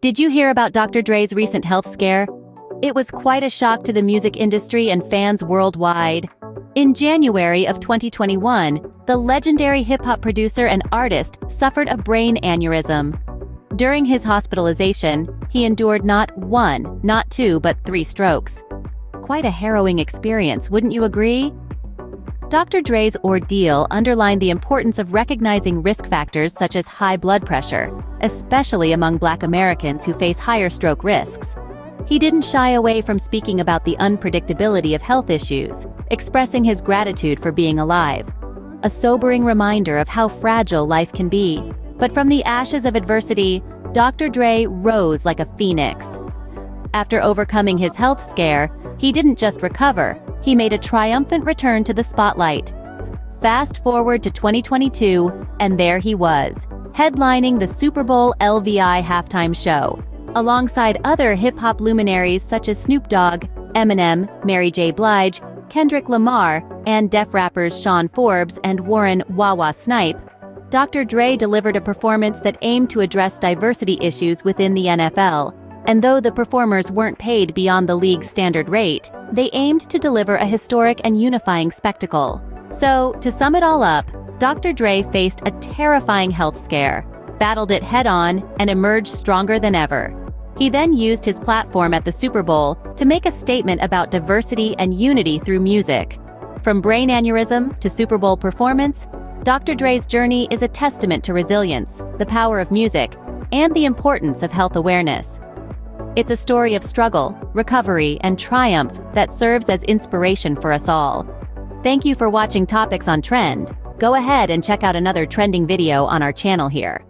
Did you hear about Dr. Dre's recent health scare? It was quite a shock to the music industry and fans worldwide. In January of 2021, the legendary hip-hop producer and artist suffered a brain aneurysm. During his hospitalization, he endured not one, not two, but 3 strokes. Quite a harrowing experience, wouldn't you agree? Dr. Dre's ordeal underlined the importance of recognizing risk factors such as high blood pressure, especially among Black Americans who face higher stroke risks. He didn't shy away from speaking about the unpredictability of health issues, expressing his gratitude for being alive. A sobering reminder of how fragile life can be. But from the ashes of adversity, Dr. Dre rose like a phoenix. After overcoming his health scare, he didn't just recover, he made a triumphant return to the spotlight. Fast forward to 2022, and there he was, headlining the Super Bowl LVI halftime show, alongside other hip-hop luminaries such as Snoop Dogg, Eminem, Mary J. Blige, Kendrick Lamar, and Def rappers Sean Forbes and Warren Wawa Snipe. Dr. Dre delivered a performance that aimed to address diversity issues within the NFL, and though the performers weren't paid beyond the league's standard rate, they aimed to deliver a historic and unifying spectacle. So, to sum it all up, Dr. Dre faced a terrifying health scare, battled it head-on, and emerged stronger than ever. He then used his platform at the Super Bowl to make a statement about diversity and unity through music. From brain aneurysm to Super Bowl performance, Dr. Dre's journey is a testament to resilience, the power of music, and the importance of health awareness. It's a story of struggle, recovery, and triumph that serves as inspiration for us all. Thank you for watching Topics on Trend. Go ahead and check out another trending video on our channel here.